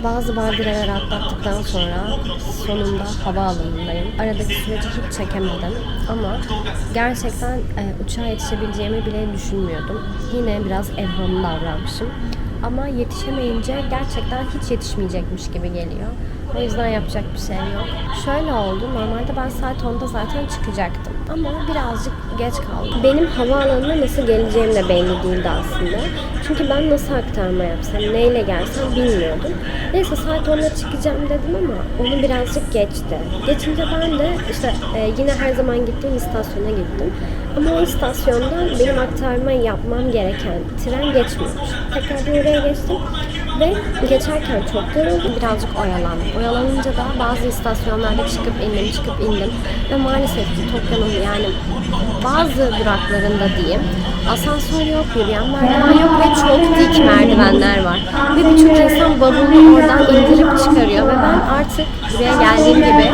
Bazı badireleri atlattıktan sonra sonunda havaalanındayım. Aradaki süreci hiç çekemedim ama gerçekten uçağa yetişebileceğimi bile düşünmüyordum. Yine biraz evhamlı davranmışım. Ama yetişemeyince gerçekten hiç yetişmeyecekmiş gibi geliyor. O yüzden yapacak bir şey yok. Şöyle oldu, normalde ben saat 10'da zaten çıkacaktım. Ama birazcık geç kaldım. Benim havaalanına nasıl geleceğim de belli değildi aslında. Çünkü ben nasıl aktarma yapsam, neyle gelsem bilmiyordum. Neyse saat 10'da çıkacağım dedim ama onu birazcık geçti. Geçince ben de işte yine her zaman gittiğim istasyona gittim. Ama o istasyondan benim aktarma yapmam gereken tren geçmiyormuş. Tekrar oraya geçtim ve geçerken çok yoruldum. Birazcık oyalandım. Oyalanınca da bazı istasyonlarda çıkıp indim. Ve maalesef ki Tokyo'nun yani bazı duraklarında diyeyim asansör yok, yürüyen merdiven yok ve çok dik merdivenler var. Ve birçok insan bavulunu oradan indirip çıkarıyor ve ben artık buraya geldiğim gibi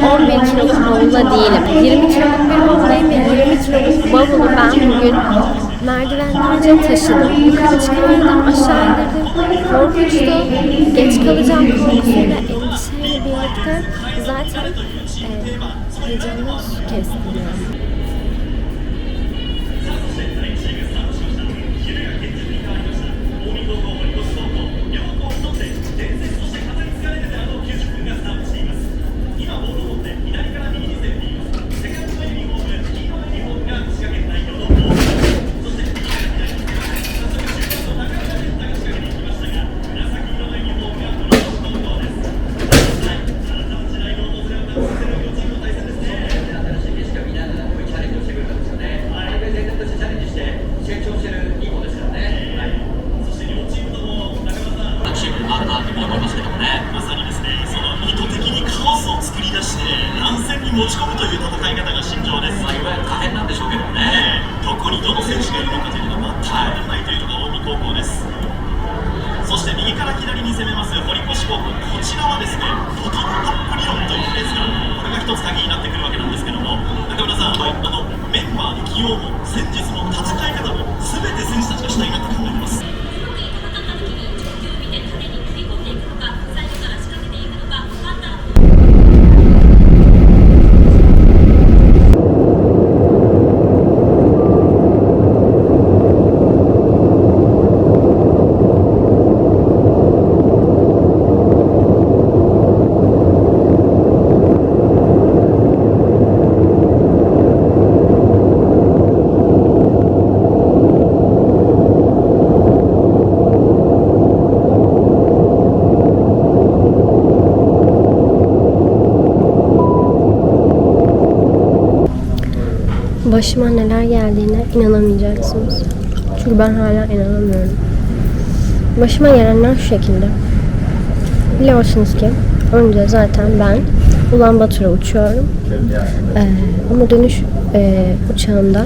11 kiloluk bavulla değilim. 20 kiloluk bir bavuldayım ve 20 kiloluk bavulu ben bugün merdivenlerce taşıdım. Yukarı çıkardım, aşağı indirdim. Korkunçtu. Geç kalacağım korkusuyla, endişeyle birlikte zaten heyecanla su kestim yani. Başıma neler geldiğine inanamayacaksınız. Çünkü ben hala inanamıyorum. Başıma gelenler şu şekilde. Biliyorsunuz ki önce zaten ben Ulanbator'a uçuyorum. Ama dönüş uçağında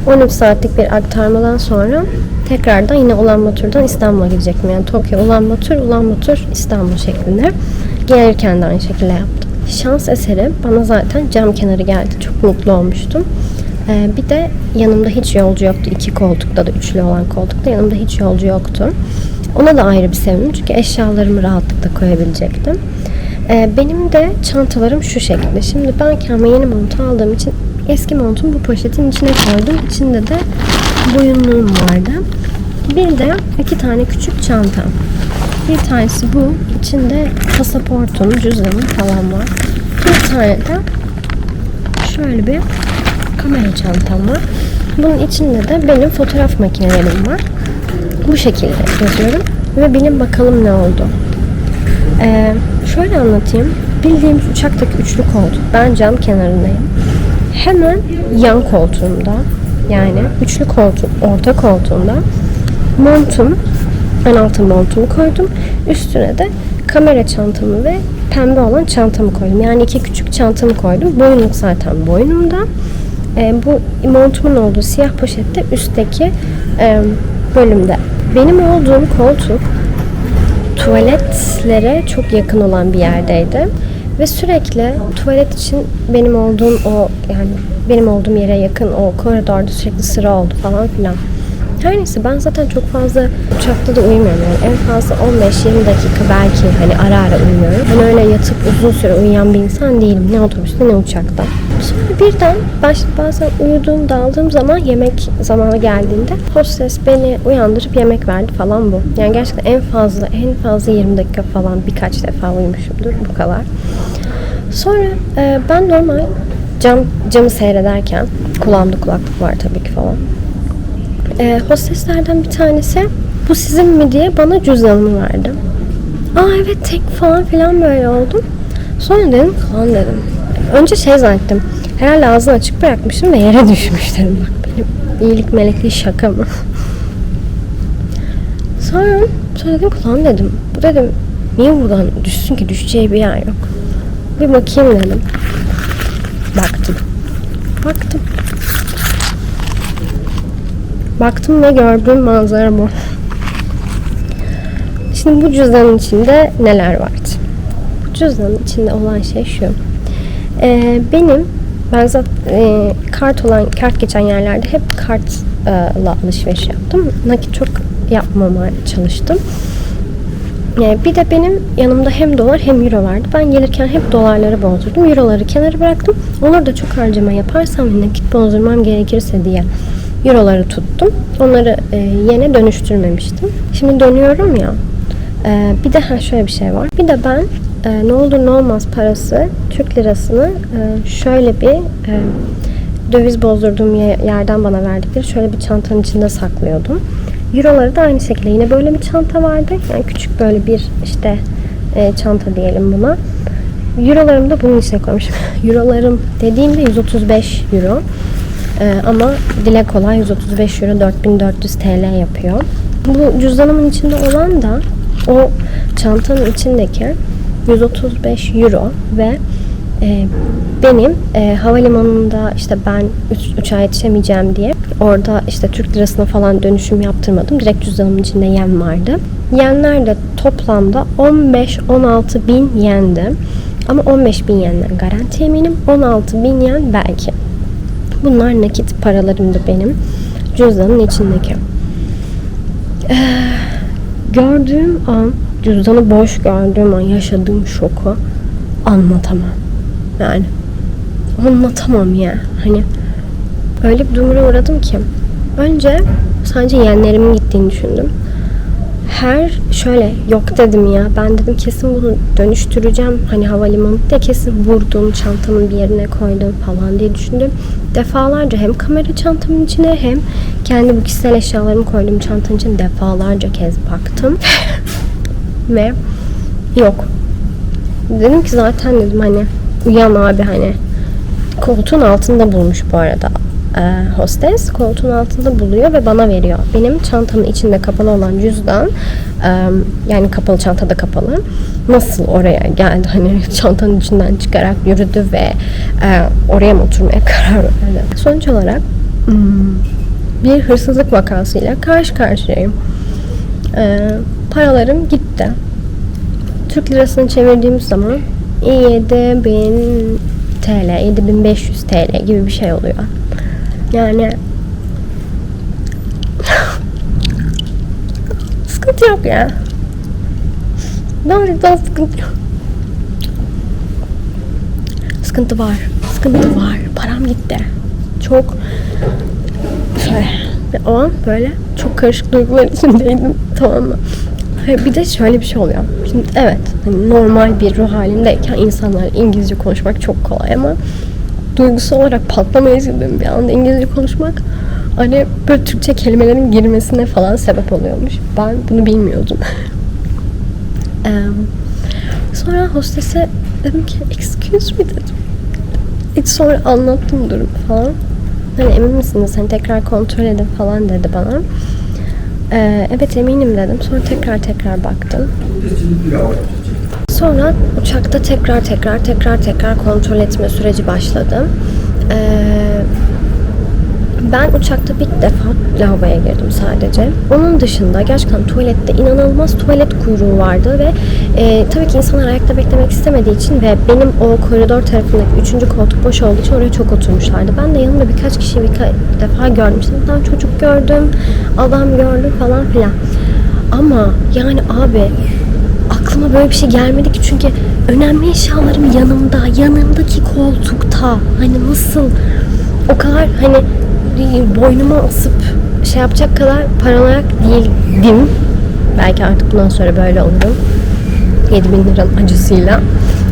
13 saatlik bir aktarmadan sonra tekrardan yine Ulanbator'dan İstanbul'a gidecektim. Yani Tokyo, Ulanbator, İstanbul şeklinde. Gelirken de aynı şekilde yaptım. Şans eseri bana zaten cam kenarı geldi. Çok mutlu olmuştum. Bir de yanımda hiç yolcu yoktu. 2 koltukta da üçlü olan koltukta yanımda hiç yolcu yoktu. Ona da ayrı bir sevindim. Çünkü eşyalarımı rahatlıkla koyabilecektim. Benim de çantalarım şu şekilde. Şimdi ben kendime yeni mont aldığım için eski montumu bu poşetin içine koydum. İçinde de boyunluğum vardı. Bir de 2 tane küçük çantam. Bir tanesi bu. İçinde pasaportum, cüzdanım falan var. Bir tane de şöyle bir kamera çantam var. Bunun içinde de benim fotoğraf makinelerim var. Bu şekilde yazıyorum. Ve benim bakalım ne oldu. Şöyle anlatayım. Bildiğimiz uçaktaki üçlü koltuk. Ben cam kenarındayım. Hemen yan koltuğumda, yani üçlü koltuğun orta koltuğunda montum, en altın montumu koydum. Üstüne de kamera çantamı ve pembe olan çantamı koydum. Yani 2 küçük çantamı koydum. Boyunluk zaten boynumda. Bu montumun olduğu siyah poşette üstteki bölümde. Benim olduğum koltuk tuvaletlere çok yakın olan bir yerdeydi. Ve sürekli tuvalet için benim olduğum yere yakın o koridorda sürekli sıra oldu falan filan. Her neyse ben zaten çok fazla uçakta da uyumuyorum. Yani en fazla 15-20 dakika belki hani ara ara uyumuyorum. Ben öyle yatıp uzun süre uyuyan bir insan değilim. Ne otobüste ne uçakta. Sonra birden bazen uyuduğum, daldığım zaman yemek zamanı geldiğinde hostes beni uyandırıp yemek verdi falan bu. Yani gerçekten en fazla 20 dakika falan birkaç defa uyumuşumdur. Bu kadar. Sonra ben normal camı seyrederken kulağımda kulaklık var tabii ki falan. Hosteslerden bir tanesi bu sizin mi diye bana cüzdanımı verdi. Evet tek falan filan böyle oldum. Sonra dedim falan dedim. Önce zannettim. Herhalde ağzını açık bırakmışım ve yere düşmüş dedim. Bak benim iyilik melekli şaka mı? Sonra dedim falan dedim. Bu dedim niye buradan düşsün ki, düşeceği bir yer yok. Bir bakayım dedim. Baktım ve gördüğüm manzara bu. Şimdi bu cüzdanın içinde neler vardı? Bu cüzdanın içinde olan şey şu. Ben zaten kart geçen yerlerde hep kartla alışveriş yaptım. Nakit çok yapmamaya çalıştım. Bir de benim yanımda hem dolar hem euro vardı. Ben gelirken hep dolarları bozdurdum. Euroları kenara bıraktım. Olur da çok harcama yaparsam ve nakit bozdurmam gerekirse diye euroları tuttum. Onları yene dönüştürmemiştim. Şimdi dönüyorum ya. Bir de şöyle bir şey var. Bir de ben ne olur ne olmaz parası Türk lirasını şöyle bir döviz bozdurduğum yerden bana verdikleri şöyle bir çantanın içinde saklıyordum. Euroları da aynı şekilde yine böyle bir çanta vardı. Yani küçük böyle bir çanta diyelim buna. Eurolarımı da bunun içine koymuşum. Eurolarım dediğimde 135 euro. Ama dile kolay 135 euro 4400 TL yapıyor. Bu cüzdanımın içinde olan da o çantanın içindeki 135 euro ve benim havalimanında ben uçağa yetişemeyeceğim diye orada Türk lirasına falan dönüşüm yaptırmadım. Direkt cüzdanımın içinde yen vardı. Yenler de toplamda 15-16 bin yendi. Ama 15 bin yenden garanti eminim. 16 bin yen belki. Bunlar nakit paralarımdı benim cüzdanın içindeki. Gördüğüm an, cüzdanı boş gördüğüm an yaşadığım şoku anlatamam. Yani anlatamam ya. Hani öyle bir duruma uğradım ki önce sadece yeğenlerimin gittiğini düşündüm. Yok dedim ya. Ben dedim kesin bunu dönüştüreceğim. Hani havalimanında kesin vurdum, çantamın bir yerine koydum falan diye düşündüm. Defalarca hem kamera çantamın içine hem kendi bu kişisel eşyalarımı koyduğum çantanın içine defalarca kez baktım. Ve yok. Dedim ki zaten dedim hani uyan abi hani koltuğun altında bulmuş bu arada. Hostes koltuğun altında buluyor ve bana veriyor. Benim çantamın içinde kapalı olan cüzdan yani kapalı, çantada kapalı. Nasıl oraya geldi? Hani çantanın içinden çıkarak yürüdü ve oraya mı oturmaya karar verdi? Sonuç olarak bir hırsızlık vakasıyla karşı karşıyayım. Paralarım gitti. Türk lirasını çevirdiğimiz zaman 7.000 TL, 7500 TL gibi bir şey oluyor. Yani sıkıntı yok ya. Gerçekten sıkıntı yok. Sıkıntı var. Param gitti. Çok o an böyle çok karışık duygular içindeydim. Tamam mı? Bir de şöyle bir şey oluyor. Şimdi evet hani normal bir ruh halindeyken insanlarla İngilizce konuşmak çok kolay ama duygusal olarak patlamaya yaşadığım bir anda İngilizce konuşmak hani böyle Türkçe kelimelerin girmesine falan sebep oluyormuş. Ben bunu bilmiyordum. Sonra hostese dedim ki excuse me dedim. Sonra anlattım durumu falan. Hani emin misiniz? Hani tekrar kontrol edin falan dedi bana. Evet eminim dedim. Sonra tekrar baktım. Sonra uçakta tekrar kontrol etme süreci başladı. Ben uçakta bir defa lavaboya girdim sadece. Onun dışında gerçekten tuvalette inanılmaz tuvalet kuyruğu vardı ve tabii ki insanlar ayakta beklemek istemediği için ve benim o koridor tarafındaki 3. koltuk boş olduğu için oraya çok oturmuşlardı. Ben de yanımda birkaç kişiyi defa gördüm. İşte bir tane çocuk gördüm, adam gördüm falan filan. Ama yani abi aklıma böyle bir şey gelmedi ki çünkü önemli eşyalarım yanımdaki koltukta. Hani nasıl o kadar hani boynuma asıp şey yapacak kadar paranoyak değildim. Belki artık bundan sonra böyle olurum. 7.000 liranın acısıyla.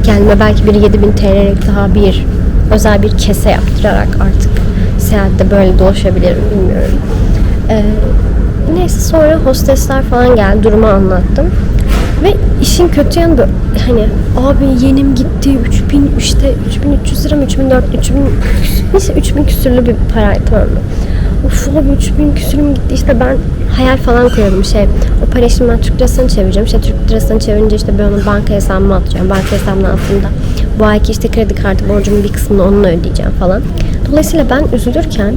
Kendime belki bir 7.000 TL'lik daha bir özel bir kese yaptırarak artık seyahatte böyle dolaşabilirim, bilmiyorum. Neyse sonra hostesler falan geldi, durumu anlattım. Ve işin kötü yanı böyle hani abi yenim gitti 3300 lira mı 3000 küsürlü bir paraydı, tamam mı? Uf abi 3000 küsürüm gitti, işte ben hayal falan koyuyordum o parayı şimdi ben Türk lirasını çevireceğim, işte Türk lirasını çevirince işte ben onu banka hesabıma atacağım, banka hesabımın altında bu ayki işte kredi kartı borcumun bir kısmını onunla ödeyeceğim falan. Dolayısıyla ben üzülürken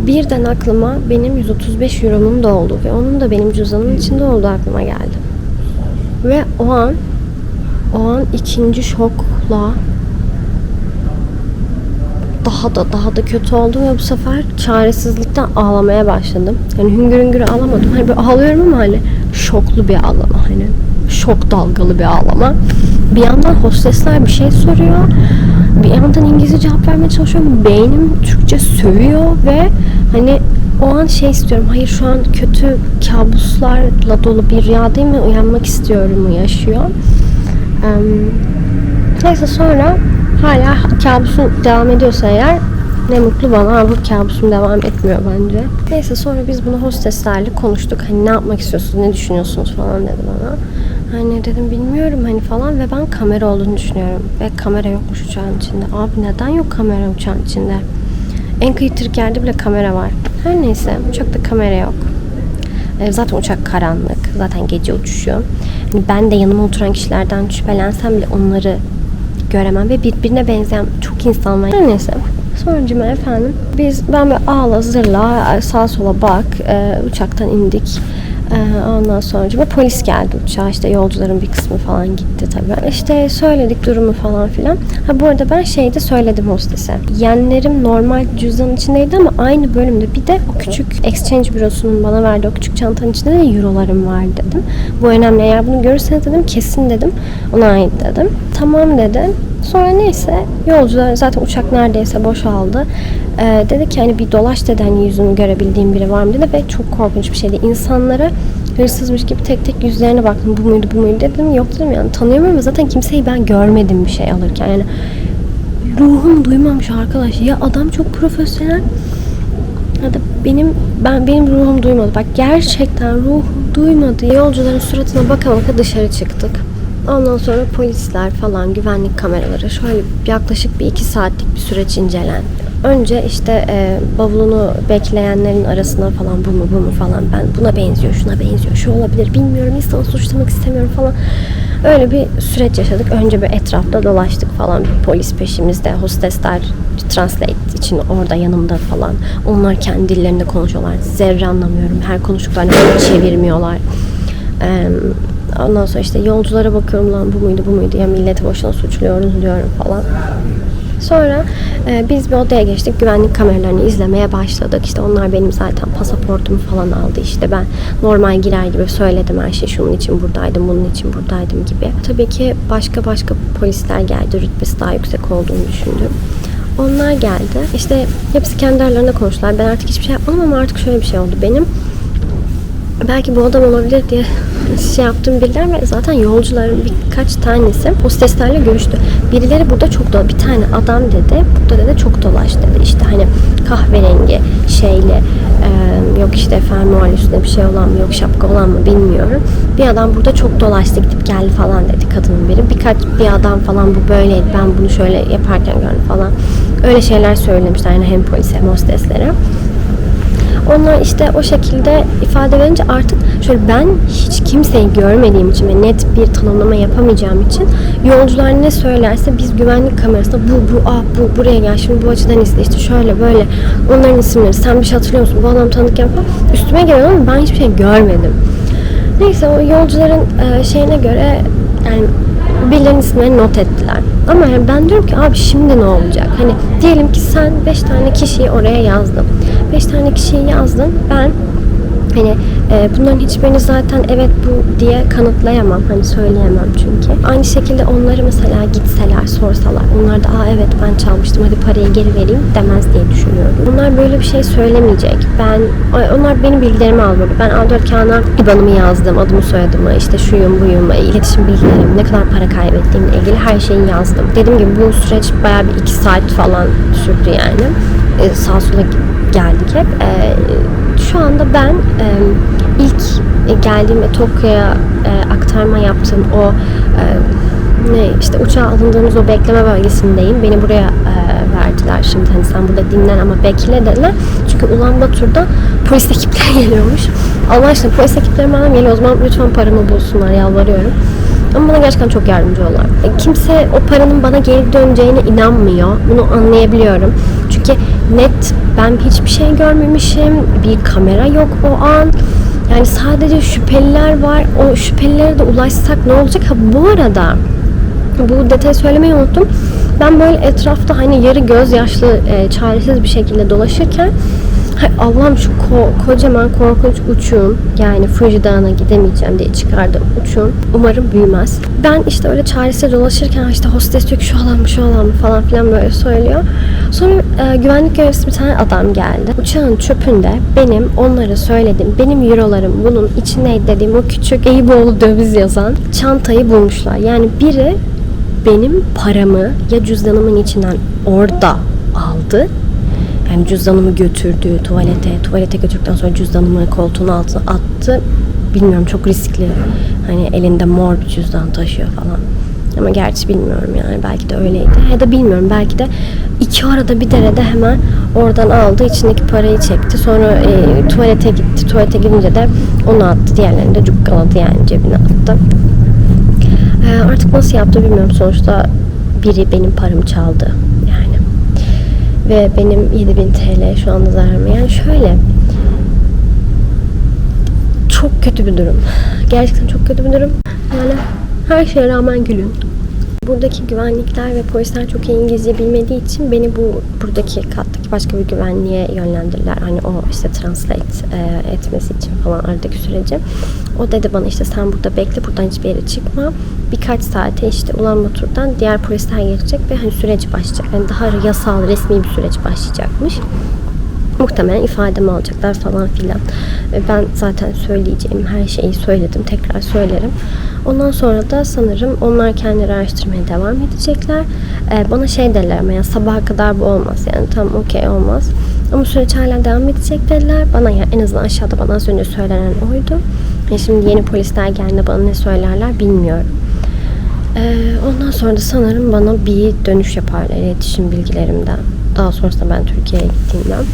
birden aklıma benim 135 euromun da olduğu ve onun da benim cüzdanımın içinde olduğu aklıma geldi. Ve o an ikinci şokla daha da kötü oldum ve bu sefer çaresizlikten ağlamaya başladım. Yani hüngür hüngür ağlamadım. Hani böyle ağlıyorum ama hani şoklu bir ağlama, hani şok dalgalı bir ağlama. Bir yandan hostesler bir şey soruyor. Bir yandan İngilizce cevap vermeye çalışıyorum. Beynim Türkçe sövüyor ve hani o an şey istiyorum. Hayır, şu an kötü kabuslarla dolu bir rüyadayım ve uyanmak istiyorum yaşıyor. Neyse sonra hala kabusum devam ediyorsa eğer ne mutlu bana, ama bu kabusum devam etmiyor bence. Neyse sonra biz bunu hosteslerle konuştuk. Hani ne yapmak istiyorsunuz, ne düşünüyorsunuz falan dedi bana. Hani dedim bilmiyorum hani falan ve ben kamera olduğunu düşünüyorum. Ve kamera yokmuş uçağın içinde. Abi neden yok kamera uçağın içinde? En kıytırık yerde bile kamera var. Her neyse uçakta kamera yok. Zaten uçak karanlık. Zaten gece uçuşuyor. Yani ben de yanıma oturan kişilerden şüphelensem bile onları göremem ve birbirine benzeyen çok insan var. Her neyse. Sonucuma efendim ben bir ağla zırla sağa sola bak uçaktan indik. Ondan sonra polis geldi uçağa, işte yolcuların bir kısmı falan gitti tabii. İşte söyledik durumu falan filan. Bu arada ben şeyde söyledim hostese. Yenlerim normal cüzdanın içindeydi ama aynı bölümde bir de o küçük exchange bürosunun bana verdiği o küçük çantanın içinde de eurolarım var dedim. Bu önemli, eğer bunu görürseniz dedim kesin dedim ona ait dedim. Tamam dedi. Sonra neyse yolcular, zaten uçak neredeyse boşaldı. Dedi ki hani bir dolaş dedi, hani yüzünü görebildiğim biri var mı dedi ve çok korkunç bir şeydi. İnsanlara hırsızmış gibi tek tek yüzlerine baktım, bu muydu dedim, yok dedim, yani tanıyorum ama zaten kimseyi ben görmedim bir şey alırken, yani ruhum duymamış arkadaş, ya adam çok profesyonel ya da benim ruhum duymadı, bak gerçekten ruhum duymadı. Yolcuların suratına baka baka dışarı çıktık. Ondan sonra polisler falan, güvenlik kameraları, şöyle yaklaşık bir 2 saatlik bir süreç incelendi. Önce işte bavulunu bekleyenlerin arasına falan bu mu falan, ben buna benziyor, şuna benziyor, şu olabilir bilmiyorum, insanı suçlamak istemiyorum falan. Öyle bir süreç yaşadık. Önce bir etrafta dolaştık falan. Bir polis peşimizde. Hostesler translate için orada yanımda falan. Onlar kendi dillerinde konuşuyorlar. Zerre anlamıyorum. Her konuştuklarını çevirmiyorlar. Ondan sonra işte yolculara bakıyorum, lan bu muydu ya, milleti boşuna suçluyoruz diyorum falan. Sonra biz bir odaya geçtik. Güvenlik kameralarını izlemeye başladık. İşte onlar benim zaten pasaportumu falan aldı. İşte ben normal girer gibi söyledim her şey. Şunun için buradaydım, bunun için buradaydım gibi. Tabii ki başka polisler geldi. Rütbesi daha yüksek olduğunu düşündüm. Onlar geldi. İşte hepsi kendi aralarında konuştular. Ben artık hiçbir şey yapmadım ama artık şöyle bir şey oldu. Benim belki bu adam olabilir diye şey yaptığım biriler ve zaten yolcuların birkaç tanesi hosteslerle görüştü. Birileri burada çok dolaş. Bir tane adam dedi, burada dedi çok dolaş dedi. İşte hani kahverengi şeyle yok işte fermuar üstünde bir şey olan mı, yok şapka olan mı bilmiyorum. Bir adam burada çok dolaştı, gidip geldi falan dedi kadının biri. Bir adam falan bu böyleydi, ben bunu şöyle yaparken gördüm falan. Öyle şeyler söylemişler yani hem polise hem hosteslere. Onlar işte o şekilde ifade verince artık şöyle ben hiç kimseyi görmediğim için ve net bir tanımlama yapamayacağım için yolcular ne söylerse biz güvenlik kamerasında bu buraya gel şimdi bu açıdan izle işte şöyle böyle onların isimleri sen bir şey hatırlıyor musun bu adam tanıdık yapar üstüme geliyor ama ben hiçbir şey görmedim. Neyse o yolcuların şeyine göre yani birilerinin isimlerini not ettiler. Ama yani ben diyorum ki abi şimdi ne olacak? Hani diyelim ki sen 5 tane kişiyi oraya yazdın. 5 tane kişiyi yazdın. Ben hani bunların hiçbirini zaten evet bu diye kanıtlayamam. Hani söyleyemem çünkü. Aynı şekilde onları mesela gitseler, sorsalar. Onlar da evet ben çalmıştım hadi parayı geri vereyim demez diye düşünüyorum. Onlar böyle bir şey söylemeyecek. Onlar benim bilgilerimi almadı. Ben A4 kağıdına IBAN'ımı yazdım, adımı soyadımı, işte şuyum buyum, iletişim bilgilerim, ne kadar para kaybettiğimle ilgili her şeyi yazdım. Dediğim gibi bu süreç bayağı bir 2 saat falan sürdü yani. Sağa sola geldik hep. Şu anda ben ilk geldiğimde Tokyo'ya aktarma yaptığım o işte uçağa alındığımız o bekleme bölgesindeyim. Beni buraya verdiler şimdi hani sen burada dinlen ama bekle dediler. Çünkü Ulanbator'da polis ekipleri geliyormuş. Allah aşkına polis ekipleri bana geliyor o zaman lütfen paramı bulsunlar yalvarıyorum. Ama bana gerçekten çok yardımcı oldular. Kimse o paranın bana geri döneceğine inanmıyor. Bunu anlayabiliyorum. Çünkü net ben hiçbir şey görmemişim. Bir kamera yok o an. Yani sadece şüpheliler var. O şüphelilere de ulaşsak ne olacak? Ha bu arada bu detayı söylemeyi unuttum. Ben böyle etrafta hani yarı gözyaşlı çaresiz bir şekilde dolaşırken Allah'ım şu kocaman korkunç uçuğum yani Fuji Dağı'na gidemeyeceğim diye çıkardım uçuğum. Umarım büyümez. Ben işte öyle çaresiz dolaşırken işte hostes diyor ki şu alan mı falan filan böyle söylüyor. Sonra güvenlik görevlisi bir tane adam geldi. Uçağın çöpünde benim onlara söyledim. Benim eurolarım bunun içindeydi dediğim o küçük Eyüboğlu döviz yazan çantayı bulmuşlar. Yani biri benim paramı ya cüzdanımın içinden orada aldı. Yani cüzdanımı götürdü tuvalete götürdükten sonra cüzdanımı koltuğun altına attı. Bilmiyorum çok riskli. Hani elinde mor bir cüzdan taşıyor falan. Ama gerçi bilmiyorum yani belki de öyleydi. Ya da bilmiyorum belki de iki arada bir derede hemen oradan aldı içindeki parayı çekti. Sonra tuvalete gitti. Tuvalete gidince de onu attı. Diğerlerini de cukkaladı yani cebine attı. Artık nasıl yaptı bilmiyorum. Sonuçta biri benim paramı çaldı. Yani. Ve benim 7.000 TL şu anda zararım. Yani şöyle çok kötü bir durum. Gerçekten çok kötü bir durum. Yani her şeye rağmen gülün. Buradaki güvenlikler ve polisler çok iyi İngilizce bilmediği için beni buradaki kattaki başka bir güvenliğe yönlendirdiler. Hani o işte translate etmesi için falan aradaki süreci. O dedi bana işte sen burada bekle, buradan hiçbir yere çıkma. Birkaç saate işte Ulanbator'dan diğer polisler gelecek ve hani süreç başlayacak. Yani daha yasal, resmi bir süreç başlayacakmış. Muhtemelen ifademi alacaklar falan filan. Ben zaten söyleyeceğim her şeyi söyledim. Tekrar söylerim. Ondan sonra da sanırım onlar kendileri araştırmaya devam edecekler. Bana şey derler ama yani sabaha kadar bu olmaz. Yani tam okey olmaz. Ama süreç hala devam edecek dediler. Bana yani en azından aşağıda bana az önce söylenen oydu. Yani şimdi yeni polisler geldiğinde bana ne söylerler bilmiyorum. Ondan sonra da sanırım bana bir dönüş yaparlar iletişim bilgilerimden. Daha sonrasında ben Türkiye'ye gittiğimden.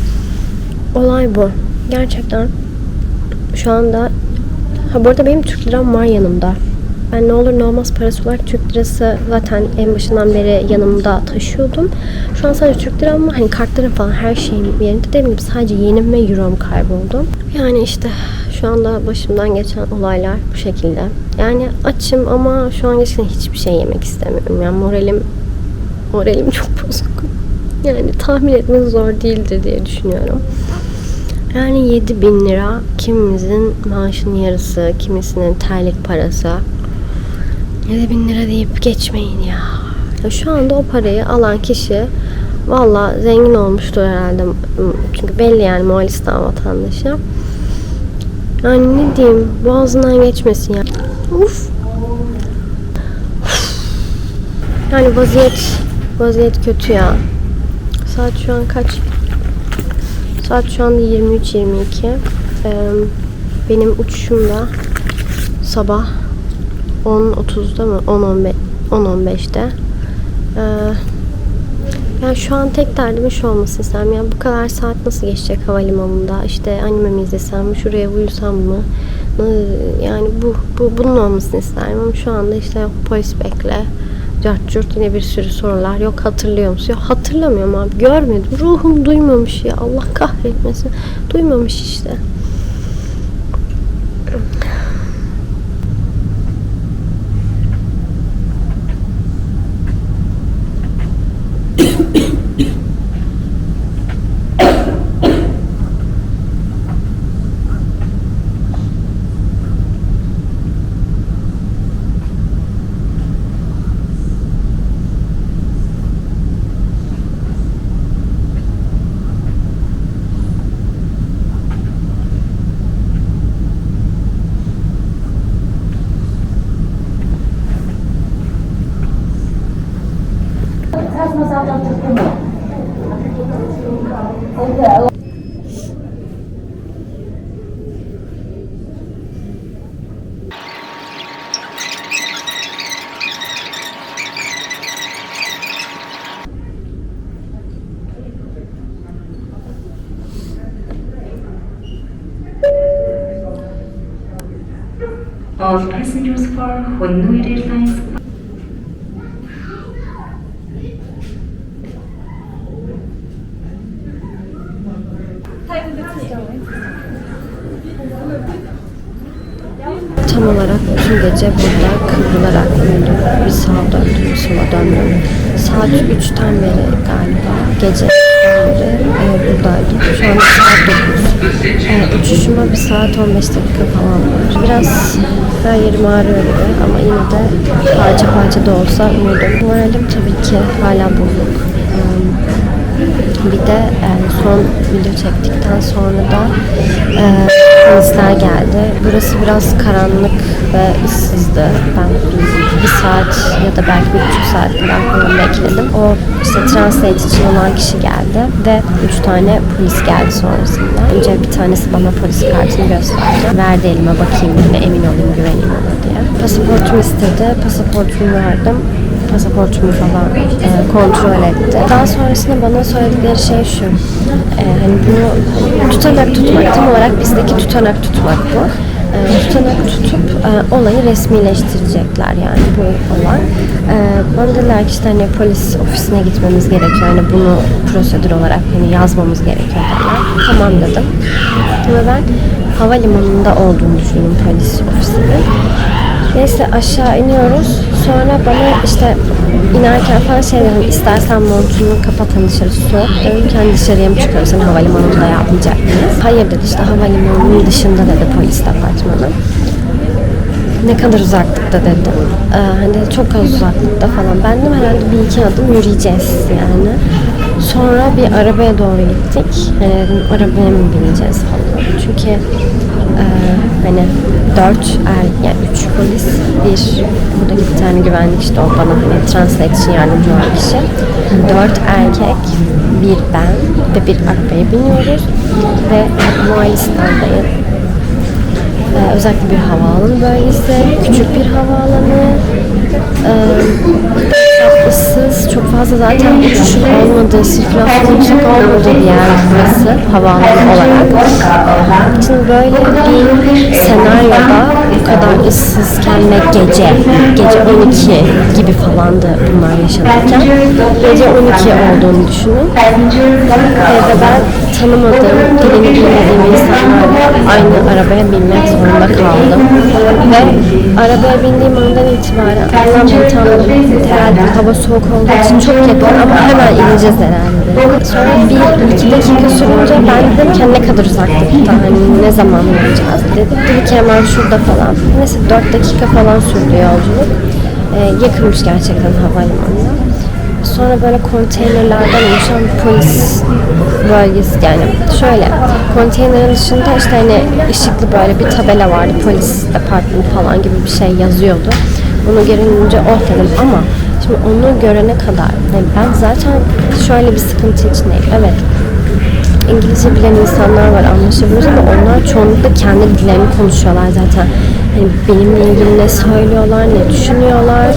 Olay bu. Gerçekten şu anda bu arada benim Türk liram var yanımda. Ben ne olur ne olmaz parası olarak Türk lirası zaten en başından beri yanımda taşıyordum. Şu an sadece Türk liram var. Hani kartlarım falan her şeyim yerinde. Dediğim gibi sadece yenim ve eurom kayboldu. Yani işte şu anda başımdan geçen olaylar bu şekilde. Yani açım ama şu an gerçekten hiçbir şey yemek istemiyorum. Yani moralim çok bozuk. Yani tahmin etmesi zor değildir diye düşünüyorum. Yani 7.000 lira kimimizin maaşının yarısı, kimisinin terlik parası. 7.000 lira deyip geçmeyin ya. Şu anda o parayı alan kişi valla zengin olmuştur herhalde. Çünkü belli yani Moğolistan vatandaşı. Yani ne diyeyim boğazından geçmesin ya. Uf. Yani vaziyet kötü ya. Saat şu an kaç? Saat şu anda 23:22. Benim uçuşum da sabah 10.30'da mı? 10.15'te. Yani şu an tek derdim şu olması isterim. Yani bu kadar saat nasıl geçecek havalimanında? İşte anime mi izlesem, şuraya uyusam mı? Yani bunun olmasını isterim. Ama şu anda işte polis bekle. Cart curt yine bir sürü sorular. Yok hatırlıyor musun? Yok hatırlamıyorum abi. Görmedim. Ruhum duymamış ya. Allah kahretmesin. Duymamış işte. All passengers for Huinui Airlines. Tam olarak bütün gece burada kıvrılarak uyudum. Bir sağa döndüm, bir sola döndüm. Saat 3'ten beri galiba gece buradaydım. Şu anda saat 9. Uçuşuma bir saat 15 dakika falan var. Biraz her yerim ağrıyor gibi ama yine de parça parça da olsa umudum. Moralim tabii ki hala bozuk. Bir de son video çektikten sonra da polisler geldi. Burası biraz karanlık ve ıssızdı. Ben bir saat ya da belki 1,5 saat kadar falan bekledim. O işte translate için olan kişi geldi ve 3 tane polis geldi sonrasında. Önce bir tanesi bana polis kartını gösterdi. Verdi elime bakayım ve emin olayım, güveneyim ona diye. Pasaportumu istedi. Pasaportumu verdim. Pasaportumu falan kontrol etti. Daha sonrasında bana söyledikleri şey şu. Hani bunu tutanak tutmak, tam olarak bizdeki tutanak tutmak bu. Tutanak tutup olayı resmileştirecekler yani bu olay. Bana dediler ki işte hani polis ofisine gitmemiz gerekiyor. Yani bunu prosedür olarak hani yazmamız gerekiyor dediler. Tamam dedim. Ve ben havalimanında olduğunu düşündüm polis ofisinin. Neyse aşağı iniyoruz. Sonra bana işte inerken falan şey dedim, istersen montunu kapat hani dışarı soğuk. Dedim ki hani dışarıya mı çıkıyorsun, hani havalimanında yapmayacak mıyız? Hayır dedi, işte havalimanının dışında dedi polis departmanı. Ne kadar uzaklıkta dedim. Hani çok az uzaklıkta falan. Ben de herhalde 1-2 adım yürüyeceğiz yani. Sonra bir arabaya doğru gittik. Arabaya mı bineceğiz falan. Çünkü hani 4 yani 3 polis, bir buradaki bir tane güvenlik, işte o bana hani translate için yardımcı olan kişi. 4 erkek, bir ben ve bir arabaya biniyoruz ve Moğolistan'dayım. Özellikle bir havaalanı bölgesi, küçük bir havaalanı, ıssız, çok fazla zaten uçuşun olmadığı, sirkülasyonun çok olmadığı bir yer burası havaalanı olarak. Şimdi böyle bir senaryoda bu kadar ıssızken ve gece 12 gibi falandı bunlar yaşanırken, gece 12 olduğunu düşünün ve ben tanımadığım, dilini bilmediğim insanlarla aynı arabaya binmek zorunda kaldım ve arabaya bindiğim andan itibaren Allah'ım tanrım, herhalde hava soğuk olduğu için çok yakın ama hemen ineceğiz herhalde. Sonra 1-2 dakika sürünce ben dedim ki ne kadar uzaklıkta, hani ne zaman ineceğiz dedi ki hemen şurada falan. Neyse 4 dakika falan sürdü yolculuk. Yakınmış gerçekten havalimanına. Sonra böyle konteynerlerden oluşan polis bölgesi, yani şöyle konteynerin dışında işte hani ışıklı böyle bir tabela vardı, polis departmanı falan gibi bir şey yazıyordu. Onu görünce oh dedim ama şimdi onu görene kadar yani ben zaten şöyle bir sıkıntı içindeyim. Evet, İngilizce bilen insanlar var, anlaşabiliyoruz ama onlar çoğunlukla kendi dillerini konuşuyorlar zaten. Hani benimle ilgili ne söylüyorlar, ne düşünüyorlar,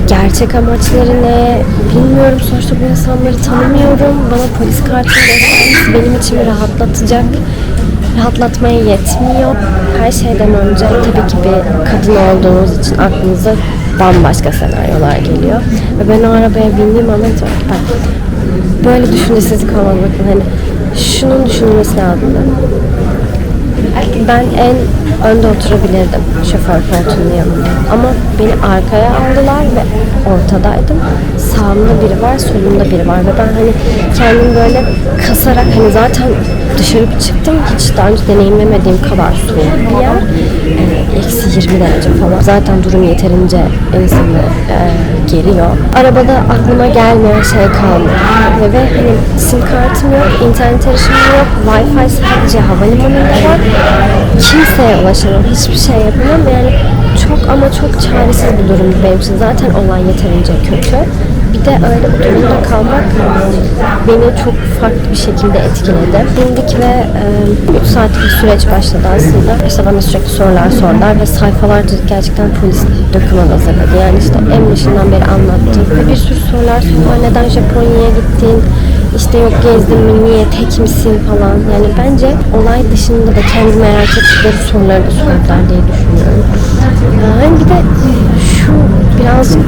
gerçek amaçları ne bilmiyorum. Sonuçta bu insanları tanımıyorum. Bana polis kartını göstermesi benim içimi rahatlatmaya yetmiyor. Her şeyden önce tabii ki bir kadın olduğunuz için aklınıza bambaşka senaryolar geliyor. Ve ben o arabaya bindiğim anda diyorum ki bak, böyle düşüncesizlik olmaz, bakın hani şunun düşünülmesi lazım. Ben en önde oturabilirdim şoför koltuğunun yanında. Ama beni arkaya aldılar ve ortadaydım. Sağımda biri var, solumda biri var ve ben hani kendimi böyle kasarak, hani zaten dışarı bir çıktım, hiç daha önce deneyimlemediğim kadar soğuk bir yer. Eksi 20 derece falan. Zaten durum yeterince insanı geriyor. Arabada aklıma gelmeyen şey kalmadı. Ve hani sim kartım yok, internet erişimim yok, Wi-Fi sadece havalimanında var. Kimseye ulaşamam, hiçbir şey yapamam. Yani çok ama çok çaresiz bir durum benim için. Zaten olay yeterince kötü. Bir de öyle bir durumda kalmak beni çok farklı bir şekilde etkiledi. Bindik ve 3 saatlik bir süreç başladı aslında. İşte bana sürekli sorular sordular ve sayfalarca gerçekten polis doküman hazırladı. Yani işte en başından beri anlattım. Ve bir sürü sorular sordular. Neden Japonya'ya gittin? İşte yok gezdin mi, niye, tek misin falan. Yani bence olay dışında da kendi merak ettikleri soruları da sordular diye düşünüyorum. Yani bir de şu birazcık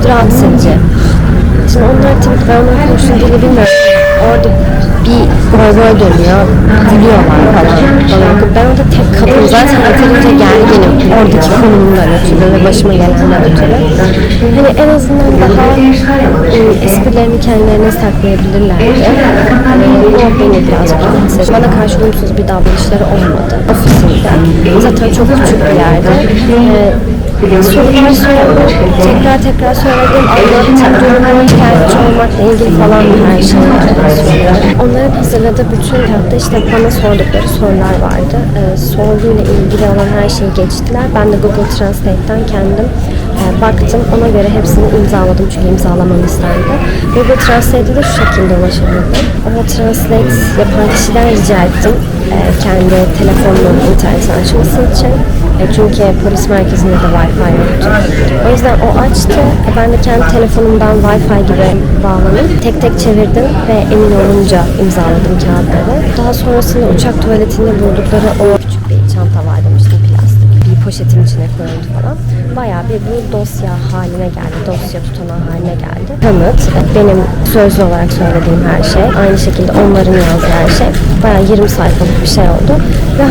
rahatsız edici. Şimdi onlar tabii ki ben onların konuştuğu dili bilmiyorum. Orada bir goy dönüyor, gülüyorlar falan. Ben orada tek kadın, zaten yeterince gerginim oradaki konumumdan ötürü ve başıma gelenler ötürü. Hani en azından daha esprilerini kendilerine saklayabilirlerdi. O beni biraz rahatsız etti. Bana karşı olumsuz bir davranışları olmadı ofisimde. Zaten çok küçük bir yerde. Soruları tekrar söyledim, anlattım, durumuma şikayetçi olmakla ilgili falan her şey var. Onların hazırladığı bütün hatta işte bana sordukları sorular vardı. Sorduğuyla ilgili olan her şeyi geçtiler. Ben de Google Translate'ten kendim baktım. Ona göre hepsini imzaladım çünkü imzalamam istendi. Google Translate'e de şu şekilde ulaşabildim. O Translate yapan kişiden rica ettim. Kendi telefonunun internetini açması için. Çünkü polis merkezinde de Wi-Fi yoktu. O yüzden o açtı. Ben de kendi telefonumdan Wi-Fi gibi bağlanıp tek tek çevirdim ve emin olunca imzaladım kağıtları. Daha sonrasında uçak tuvaletinde buldukları o küçük bir çanta var demiştim, plastik. Bir poşetin içine koyuldu falan. Bayağı bir bu dosya haline geldi. Dosya tutanağı haline geldi. Kanıt, benim sözlü olarak söylediğim her şey, aynı şekilde onların yazdığı her şey. Bayağı 20 sayfalık bir şey oldu. Ve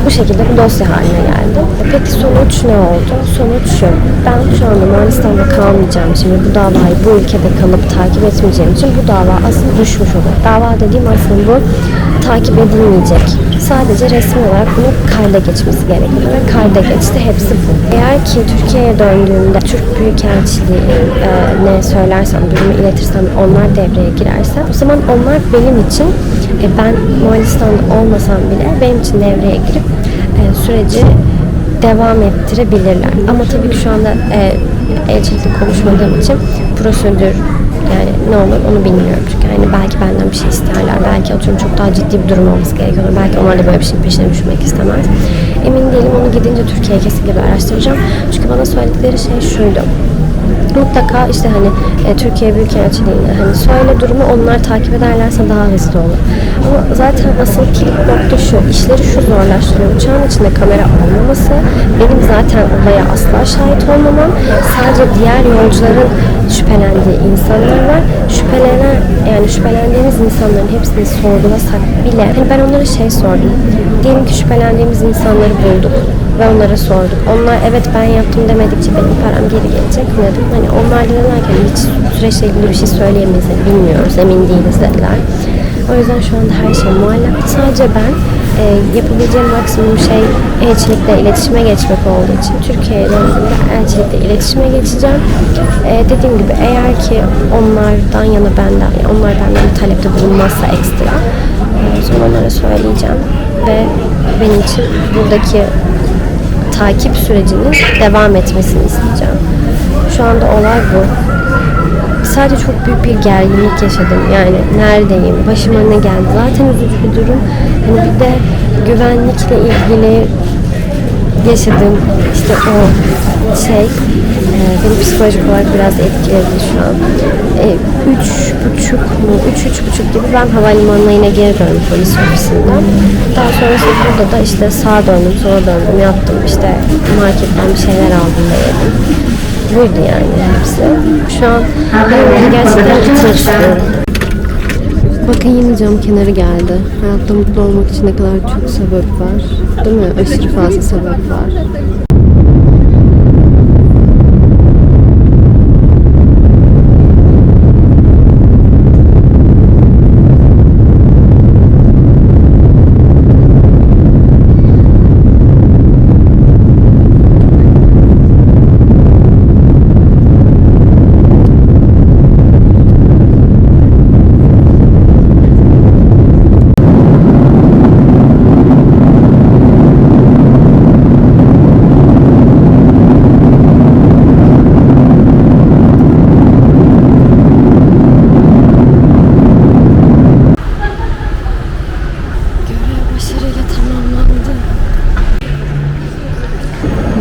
bu şekilde bir dosya haline geldi. Peki sonuç ne oldu? Sonuç şu. Ben şu anda Moğolistan'da kalmayacağım için ve bu davayı bu ülkede kalıp takip etmeyeceğim için bu dava aslında düşmüş olur. Dava dediğim aslında bu takip edilmeyecek. Sadece resmi olarak bunun kayda geçmesi gerekiyor ve kayda geçti. Hepsi bu. Eğer ki Türkiye'ye döndüğümde Türk Büyükelçiliği ne söylersem, durumu iletirsem, onlar devreye girerse o zaman onlar benim için ben Moğolistan'da olmasam bile benim için devreye girip süreci devam ettirebilirler. Ama tabii ki şu anda elçilikle konuşmadığım için prosedür yani ne olur onu bilmiyorum. Çünkü yani belki benden bir şey isterler. Belki atıyorum çok daha ciddi bir durum olması gerekiyor. Belki onlar da böyle bir şeyin peşine düşmek istemez. Emin değilim. Onu gidince Türkiye'ye kesinlikle bir araştıracağım. Çünkü bana söyledikleri şey şuydu. Mutlaka işte hani Türkiye Büyükelçiliğine hani söyle durumu, onlar takip ederlerse daha hızlı olur. Ama zaten asıl kilit nokta şu, işleri şu zorlaştırıyor. Uçağın içinde kamera olmaması, benim zaten olaya asla şahit olmamam, sadece diğer yolcuların şüphelendiği insanlar var. Şüphelendiğimiz insanların hepsini sorgulasak bile, hani ben onlara şey sordum. Diyelim ki şüphelendiğimiz insanları bulduk ve onlara sorduk. Onlar evet ben yaptım demedikçe benim param geri gelecek mi dedim. Hani onlar dediler ki hiç süreçle ilgili bir şey söyleyemeyiz, bilmiyoruz, emin değiliz dediler. O yüzden şu anda her şey muallak. Sadece ben yapabileceğim maksimum şey elçilikle iletişime geçmek olduğu için Türkiye'ye döndüğümde elçilikle iletişime geçeceğim. Dediğim gibi eğer ki onlardan yana onlar benden bir talepte bulunmazsa ekstra o zaman onlara söyleyeceğim ve benim için buradaki takip sürecinin devam etmesini isteyeceğim. Şu anda olay bu. sadece çok büyük bir gerginlik yaşadım. Yani neredeyim, başıma ne geldi? Zaten üzücü bir durum. Hani bir de güvenlikle ilgili yaşadığım işte o şey beni psikolojik olarak biraz etkiledi şu an. 3:30 gibi ben havalimanına yine geri döndüm polis ofisinden. Daha sonrasında burada da işte sağa döndüm, sola döndüm, yattım. İşte marketten bir şeyler aldım da yedim. Buydu yani hepsi. Şu an hani gerçekten gitmek istiyorum. Bakın yine cam kenarı geldi. Hayatta mutlu olmak için ne kadar çok sebep var. Değil mi? Aşırı fazla sebep var.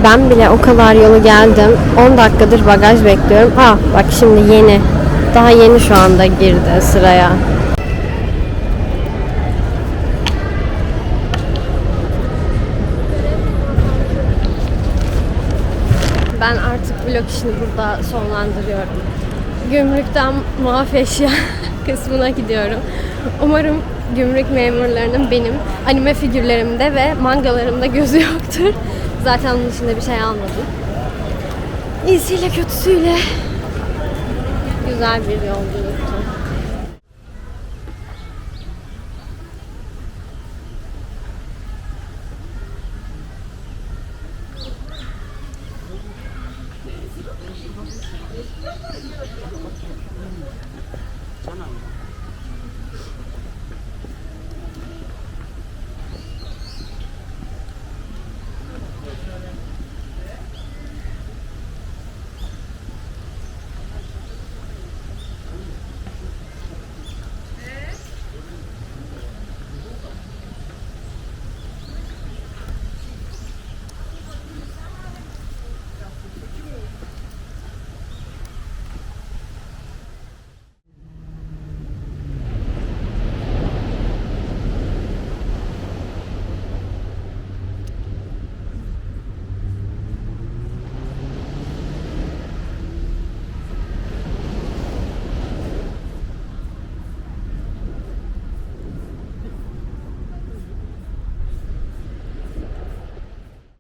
Ben bile o kadar yolu geldim. 10 dakikadır bagaj bekliyorum. Bak şimdi yeni. Daha yeni şu anda girdi sıraya. Ben artık vlog işini burada sonlandırıyorum. Gümrükten muaf eşya kısmına gidiyorum. Umarım gümrük memurlarının benim anime figürlerimde ve mangalarımda gözü yoktur. Zaten onun dışında bir şey almadım. İyisiyle kötüsüyle güzel bir yolculuktu.